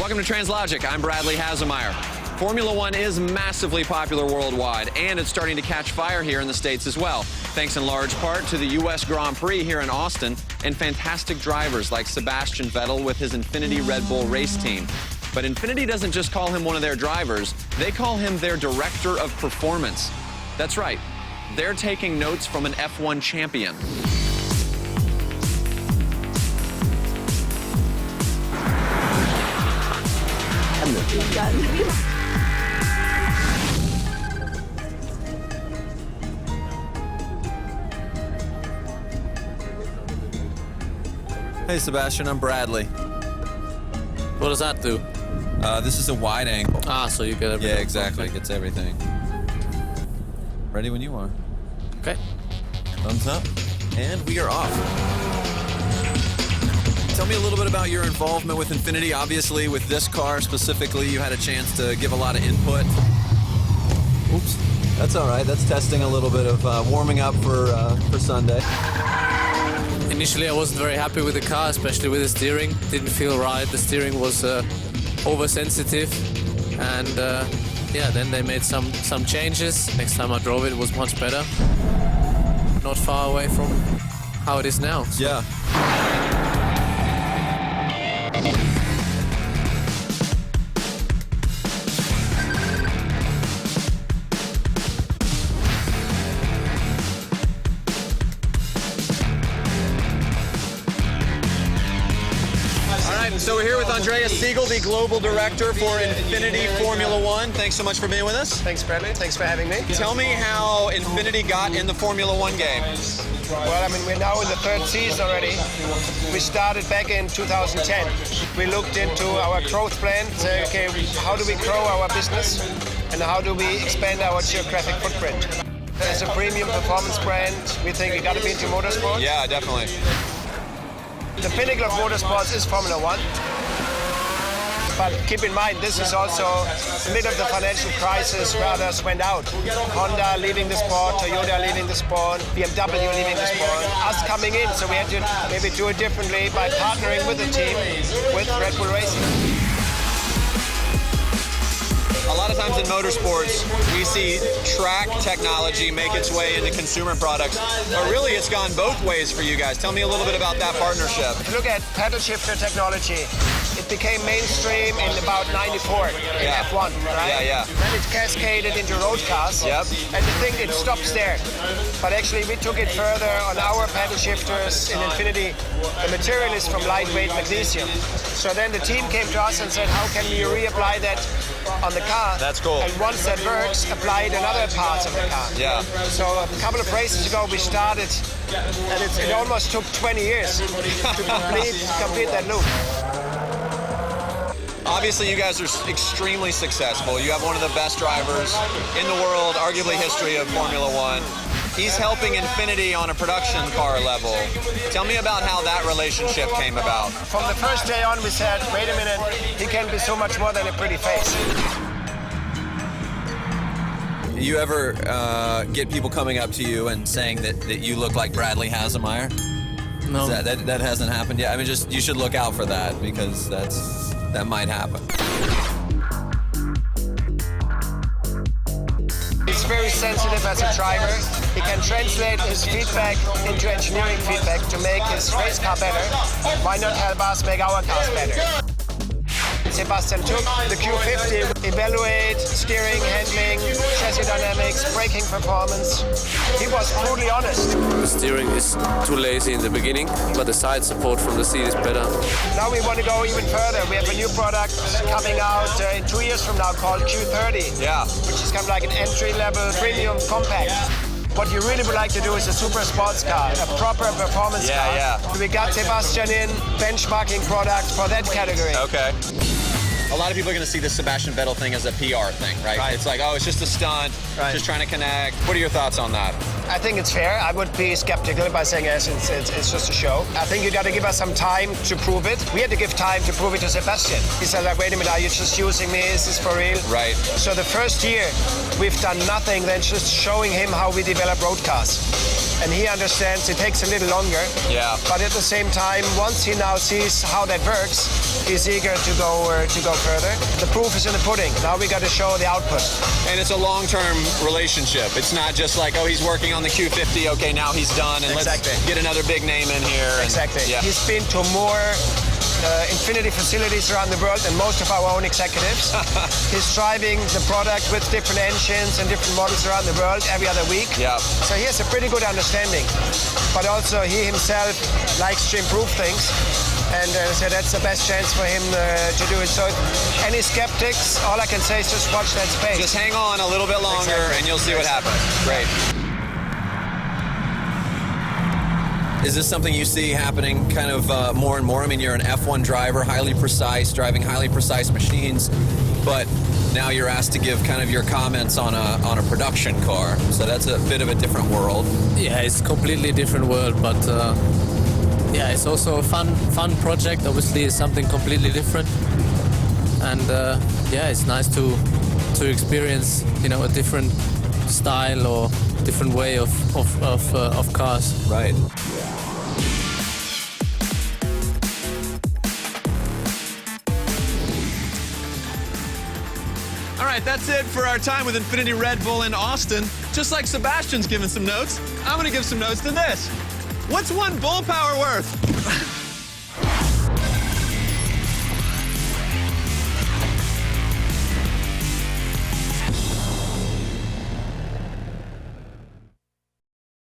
Welcome to TRANSLOGIC. I'm Bradley Hasemeyer. Formula One is massively popular worldwide, and it's starting to catch fire here in the States as well, thanks in large part to the U.S. Grand Prix here in Austin and fantastic drivers like Sebastian Vettel with his Infiniti Red Bull race team. But Infiniti doesn't just call him one of their drivers, they call him their director of performance. That's right, they're taking notes from an F1 champion. Hey Sebastian, I'm Bradley. What does that do? This is a wide angle. Ah, so you get everything. Yeah, exactly. It gets everything. Ready when you are. Okay. Thumbs up. And we are off. Tell me a little bit about your involvement with Infiniti. Obviously, with this car specifically, you had a chance to give a lot of input. Oops. That's all right. That's testing a little bit of warming up for Sunday. Initially, I wasn't very happy with the car, especially with the steering. Didn't feel right. The steering was oversensitive, and yeah, then they made some changes. Next time I drove it, it was much better. Not far away from how it is now. So. Yeah. So we're here with Andreas Siegel, the Global Director for Infiniti Formula One. Thanks so much for being with us. Thanks, Bradley. Thanks for having me. Tell me how Infiniti got in the Formula One game. Well, I mean, we're now in the third season already. We started back in 2010. We looked into our growth plan, say, okay, how do we grow our business and how do we expand our geographic footprint? As a premium performance brand, we think we got to be into motorsport. Yeah, definitely. The pinnacle of motorsports is Formula One. But keep in mind, this is also the middle of the financial crisis where others went out. Honda leaving the sport, Toyota leaving the sport, BMW leaving the sport, us coming in. So we had to maybe do it differently by partnering with the team, with Red Bull Racing. A lot of times in motorsports, we see track technology make its way into consumer products, but really it's gone both ways for you guys. Tell me a little bit about that partnership. If you look at pedal shifter technology, it became mainstream in about 94 in F1, right? Yeah. Then it cascaded into road cars. Yep. And I think it stops there. But actually we took it further on our pedal shifters in Infiniti. The material is from lightweight magnesium. So then the team came to us and said, how can we reapply that on the car? That's cool. And once that works, apply it in other parts of the car. Yeah. So a couple of races ago we started, and it almost took 20 years to complete that loop. Obviously, you guys are extremely successful. You have one of the best drivers in the world, arguably history of Formula One. He's helping Infiniti on a production car level. Tell me about how that relationship came about. From the first day on, we said, wait a minute, he can be so much more than a pretty face. You ever get people coming up to you and saying that you look like Bradley Hasemeyer? No. That hasn't happened yet? I mean, just you should look out for that because that might happen. He's very sensitive as a driver. He can translate his feedback into engineering feedback to make his race car better. Why not help us make our cars better? Sebastian took the Q50, evaluate steering, handling, chassis dynamics, braking performance. He was brutally honest. The steering is too lazy in the beginning, but the side support from the seat is better. Now we want to go even further. We have a new product coming out in 2 years from now called Q30. Yeah. Which is kind of like an entry-level premium compact. What you really would like to do is a super sports car, a proper performance car. Yeah. We got Sebastian in, benchmarking product for that category. Okay. A lot of people are going to see the Sebastian Vettel thing as a PR thing, right? It's like, oh, it's just a stunt, just trying to connect. What are your thoughts on that? I think it's fair. I would be skeptical by saying, yes, it's just a show. I think you got to give us some time to prove it. We had to give time to prove it to Sebastian. He said, like, wait a minute, are you just using me? Is this for real? Right. So the first year, we've done nothing than just showing him how we develop road cars. And he understands it takes a little longer. Yeah. But at the same time, once he now sees how that works, he's eager to go further. The proof is in the pudding. Now we got to show the output. And it's a long-term relationship. It's not just like, oh, he's working on the Q50, okay, now he's done, and Exactly. let's get another big name in here. And, Exactly. yeah. He's been to more Infiniti facilities around the world than most of our own executives. He's driving the product with different engines and different models around the world every other week. Yeah. So he has a pretty good understanding. But also he himself likes to improve things. And so that's the best chance for him to do it. So any skeptics, all I can say is just watch that space. Just hang on a little bit longer, Exactly. and you'll see what happens. Great. Is this something you see happening kind of more and more? I mean, you're an F1 driver, highly precise, driving highly precise machines, but now you're asked to give kind of your comments on a production car. So that's a bit of a different world. Yeah, it's a completely different world, but yeah, it's also a fun project. Obviously, it's something completely different, and yeah, it's nice to experience, you know, a different style or different way of cars. Right. All right, that's it for our time with Infiniti Red Bull in Austin. Just like Sebastian's giving some notes, I'm going to give some notes to this. What's one bull power worth?